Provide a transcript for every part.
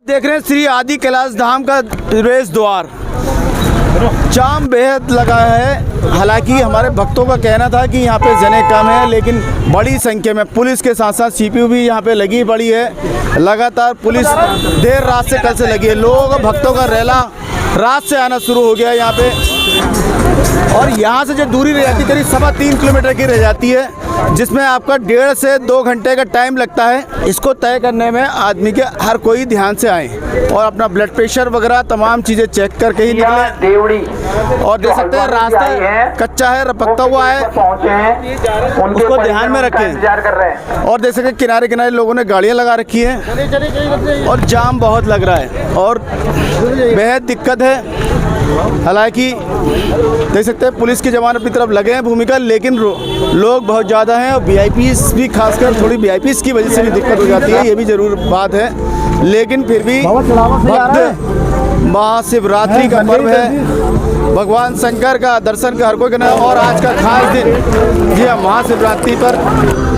देख रहे हैं श्री आदि कैलाश धाम का प्रवेश द्वार। जाम बेहद लगा है। हालांकि हमारे भक्तों का कहना था कि यहाँ पे जने कम है, लेकिन बड़ी संख्या में पुलिस के साथ साथ सीपीयू भी यहाँ पे लगी पड़ी है। लगातार पुलिस देर रात से कल से लगी है। लोगों का भक्तों का रेला रात से आना शुरू हो गया यहाँ पे। और यहाँ से जो दूरी रह जाती है करीब 3.25 किलोमीटर की रह जाती है, जिसमें आपका 1.5 से 2 घंटे का टाइम लगता है। इसको तय करने में आदमी के हर कोई ध्यान से आए और अपना ब्लड प्रेशर वगैरह तमाम चीज़ें चेक करके ही निकले। और देख सकते हैं रास्ता कच्चा है, रपकता हुआ है, उसको ध्यान में रखें। और देख सकते हैं किनारे किनारे लोगों ने गाड़ियाँ लगा रखी हैं और जाम बहुत लग रहा है और बेहद दिक्कत है। हालांकि देख सकते हैं पुलिस के जवान अपनी तरफ लगे हैं भूमिका, लेकिन लोग बहुत ज़्यादा हैं और वीआईपीज़ भी, खासकर थोड़ी वीआईपीज़ की वजह से भी दिक्कत हो जाती है, ये भी ज़रूर बात है। लेकिन फिर भी भक्त महाशिवरात्रि का पर्व है, भगवान शंकर का दर्शन का हर कोई करना है। और आज का खास दिन जी महाशिवरात्रि पर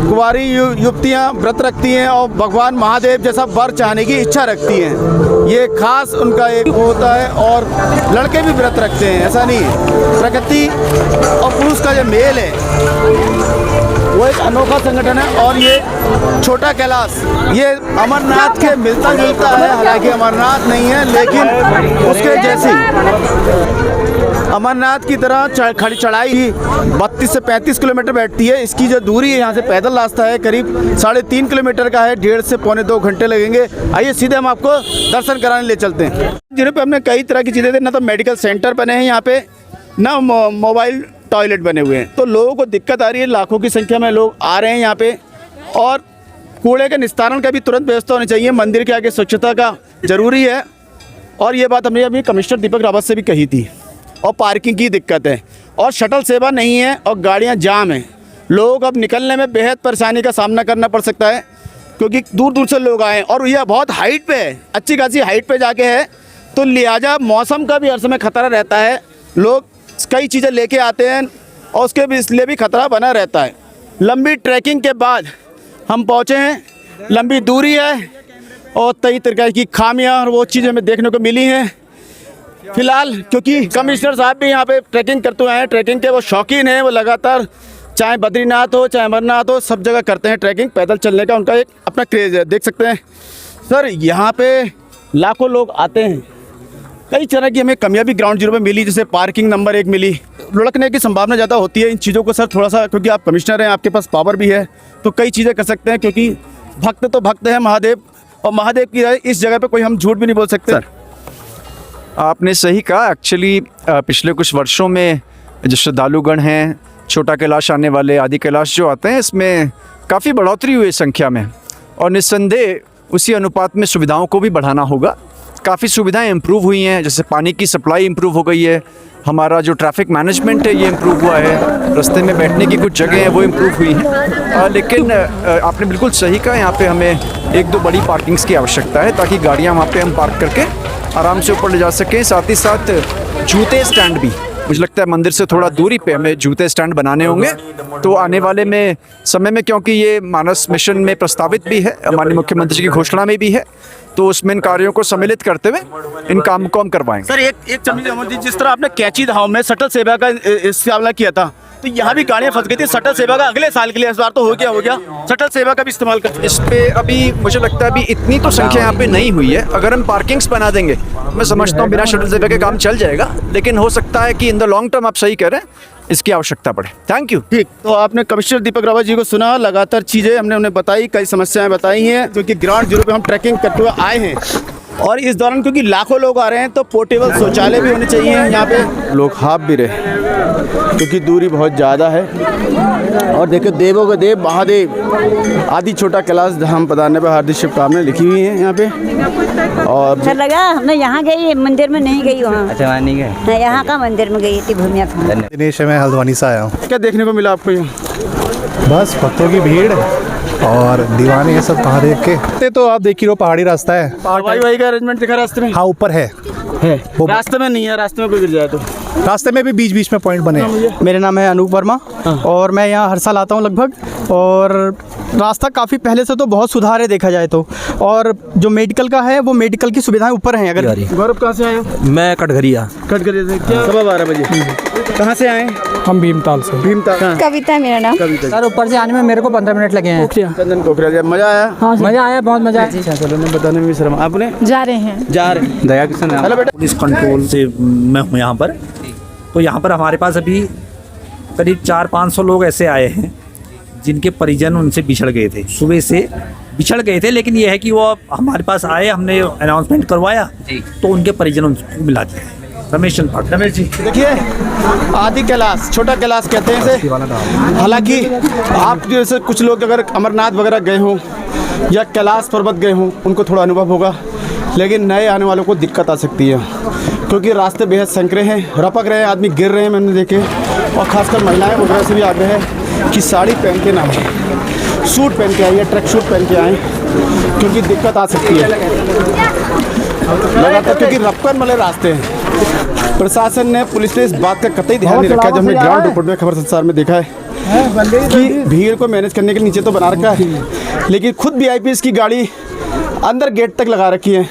कुंवारी युवतियाँ व्रत रखती हैं और भगवान महादेव जैसा वर चाहने की इच्छा रखती हैं। ये खास उनका एक होता है। और लड़के भी व्रत रखते हैं, ऐसा नहीं है। प्रकृति और पुरुष का जो मेल है वो एक अनोखा संगठन है। और ये छोटा कैलाश ये अमरनाथ के मिलता जुलता है। हालांकि अमरनाथ नहीं है, लेकिन उसके जैसी अमरनाथ की तरह खड़ी चढ़ाई ही 32 से 35 किलोमीटर बैठती है। इसकी जो दूरी है यहाँ से पैदल रास्ता है करीब 3.5 किलोमीटर का है। 1.5 से 2.25 घंटे लगेंगे। आइए सीधे हम आपको दर्शन कराने ले चलते हैं। जिन पे हमने कई तरह की चीज़ें थी, ना तो मेडिकल सेंटर बने हैं यहाँ पे, ना मोबाइल टॉयलेट बने हुए हैं, तो लोगों को दिक्कत आ रही है। लाखों की संख्या में लोग आ रहे हैं यहाँ पे। और कूड़े के निस्तारण का भी तुरंत व्यवस्था होनी चाहिए। मंदिर के आगे स्वच्छता का ज़रूरी है। और ये बात हमने अभी कमिश्नर दीपक रावत से भी कही थी। और पार्किंग की दिक्कत है और शटल सेवा नहीं है और गाड़ियां जाम हैं। लोग अब निकलने में बेहद परेशानी का सामना करना पड़ सकता है, क्योंकि दूर दूर से लोग आए और यह बहुत हाइट पे है, अच्छी खासी हाइट पे जाके है। तो लिहाजा मौसम का भी हर समय खतरा रहता है। लोग कई चीज़ें लेके आते हैं और उसके भी इसलिए भी खतरा बना रहता है। लंबी ट्रैकिंग के बाद हम पहुँचे हैं। लंबी दूरी है और कई तरह की खामियाँ और वो चीज़ें हमें देखने को मिली हैं। फिलहाल क्योंकि कमिश्नर साहब भी यहाँ पे ट्रैकिंग करते हुए हैं, ट्रैकिंग के वो शौकीन हैं। वो लगातार चाहे बद्रीनाथ हो चाहे अमरनाथ हो, सब जगह करते हैं ट्रैकिंग। पैदल चलने का उनका एक अपना क्रेज़ है। देख सकते हैं सर, यहाँ पे लाखों लोग आते हैं। कई तरह की हमें कमियां भी ग्राउंड जीरो में मिली, जैसे पार्किंग नंबर 1 मिली। लुढ़कने की संभावना ज़्यादा होती है इन चीज़ों को सर थोड़ा सा, क्योंकि आप कमिश्नर हैं, आपके पास पावर भी है, तो कई चीज़ें कर सकते हैं। क्योंकि भक्त तो भक्त है महादेव, और महादेव की इस जगह पर कोई हम झूठ भी नहीं बोल सकते। सर आपने सही कहा। एक्चुअली पिछले कुछ वर्षों में जो श्रद्धालुगण हैं, छोटा कैलाश आने वाले, आदि कैलाश जो आते हैं, इसमें काफ़ी बढ़ोतरी हुई संख्या में। और निस्संदेह उसी अनुपात में सुविधाओं को भी बढ़ाना होगा। काफ़ी सुविधाएं इम्प्रूव हुई हैं, जैसे पानी की सप्लाई इम्प्रूव हो गई है, हमारा जो ट्रैफिक मैनेजमेंट है ये इम्प्रूव हुआ है, रास्ते में बैठने की कुछ जगह हैं वो इम्प्रूव हुई हैं। लेकिन आपने बिल्कुल सही कहा, यहाँ पे हमें 1-2 बड़ी पार्किंग्स की आवश्यकता है, ताकि गाड़ियाँ वहाँ पे हम पार्क करके आराम से ऊपर ले जा सकें। साथ ही साथ जूते स्टैंड भी, मुझे लगता है मंदिर से थोड़ा दूरी पे हमें जूते स्टैंड बनाने होंगे। तो आने वाले में समय में, क्योंकि ये मानस मिशन में प्रस्तावित भी है, माननीय मुख्यमंत्री जी की घोषणा में भी है, तो उसमें इन कार्यों को सम्मिलित करते हुए इन काम को हम करवाएंगे। सर एक चीज, जिस तरह आपने कैची धाम में शटल सेवा का इस्तेमाल किया था, तो यहाँ भी गाड़ियाँ फंस गई थी। शटल सेवा का अगले साल के लिए, इस बार तो हो गया, शटल सेवा का भी इस्तेमाल कर। इस पे अभी मुझे लगता है अभी इतनी तो संख्या यहाँ पे नहीं हुई है। अगर हम पार्किंग्स बना देंगे, मैं समझता हूँ बिना शटल सेवा के काम चल जाएगा। लेकिन हो सकता है कि इन द लॉन्ग टर्म, आप सही कह रहे हैं, इसकी आवश्यकता पड़े। Thank you. ठीक, तो आपने कमिश्नर दीपक रावत जी को सुना, लगातार चीज़ें हमने उन्हें बताई, कई समस्याएं बताई हैं, क्योंकि ग्राउंड जीरो पे हम ट्रैकिंग करते हुए आए हैं। और इस दौरान क्योंकि लाखों लोग आ रहे हैं, तो पोर्टेबल शौचालय भी होने चाहिए यहाँ पे। लोग हाफ भी रहे क्योंकि दूरी बहुत ज़्यादा है। और देखो, देवों के देव महादेव आदि छोटा कैलाश धाम पधारने पर हार्दिक शुभकामनाएं लिखी हुई हैं यहाँ पे। और अच्छा लगा, मैं यहाँ गई, मंदिर में नहीं गई वहाँ। अच्छा, वहाँ नहीं गए? यहाँ का मंदिर में गई थी, भूमिया था। दिनेश, मैं हल्द्वानी से आया हूँ। क्या देखने को मिला आपको? बस भक्तों की भीड़ और दीवाने ये सब महादेव के। तो आप देख ही लो, पहाड़ी रास्ता है। वाई का अरेंजमेंट दिखा रास्ते में? हाँ, ऊपर है। रास्ते में नहीं है, रास्ते में कोई गिर जाए तो रास्ते में भी बीच बीच में पॉइंट बने हैं। मेरा नाम है अनूप वर्मा और मैं यहाँ हर साल आता हूँ लगभग। और रास्ता काफ़ी पहले से तो बहुत सुधार है देखा जाए तो। और जो मेडिकल का है वो मेडिकल की सुविधाएं ऊपर हैं। अगर गौरव कहाँ से आए हो? मैं कटघरिया। कटघरिया से क्या? 12:15 बजे। कहाँ से आए? हम भीमताल से। भीमताल। कविता है मेरा नाम। सर ऊपर से आने में मेरे को 15 मिनट लगे हैं। चंदन कोकरिया। मजा आया? मज़ा आया, बहुत मज़ा आया। चलो मैं बताने में भी शर्म। आपने जा रहे हैं। जा रहे दया किशन हेलो बेटा। पुलिस कंट्रोल से मैं हूँ यहाँ पर। तो यहाँ पर हमारे पास अभी करीब 400-500 लोग ऐसे आए हैं जिनके परिजन उनसे बिछड़ गए थे, सुबह से बिछड़ गए थे। लेकिन ये है कि वो हमारे पास आए, हमने अनाउंसमेंट करवाया तो उनके परिजन उनको मिला दिए। रमेश चंद पाठक। रमेश जी देखिए, आदि कैलाश, छोटा कैलाश कहते हैं इसे। हालांकि आप जैसे कुछ लोग अगर अमरनाथ वगैरह गए हों या कैलाश पर्वत गए हों उनको थोड़ा अनुभव होगा, लेकिन नए आने वालों को दिक्कत आ सकती है क्योंकि रास्ते बेहद संकरे हैं, रपक रहे हैं, आदमी गिर रहे हैं मैंने देखे। और ख़ासकर महिलाएं वगैरह से भी आग्रह है कि साड़ी पहन के ना आए, सूट पहन के आइए, ट्रैक सूट पहन के आएँ क्योंकि दिक्कत आ सकती है लगातार, क्योंकि रपकन वाले रास्ते हैं। प्रशासन ने, पुलिस ने इस बात का कतई ध्यान नहीं रखा। जब हमने ग्राउंड रिपोर्ट में खबर संसार में देखा है कि भीड़ को मैनेज करने के नीचे तो बना रखा है, लेकिन खुद VIPs की गाड़ी अंदर गेट तक लगा रखी है।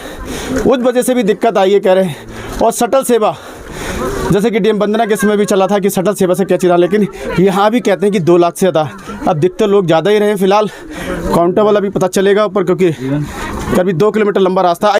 उस वजह से भी दिक्कत आई है कह रहे हैं। और शटल सेवा, जैसे कि DM वंदना के समय भी चला था कि शटल सेवा से क्या चिरा, लेकिन यहाँ भी कहते हैं कि 2 लाख से ज़्यादा। अब दिखते लोग ज़्यादा ही रहे हैं फिलहाल। काउंटर वाला भी पता चलेगा ऊपर, क्योंकि करीब 2 किलोमीटर लंबा रास्ता।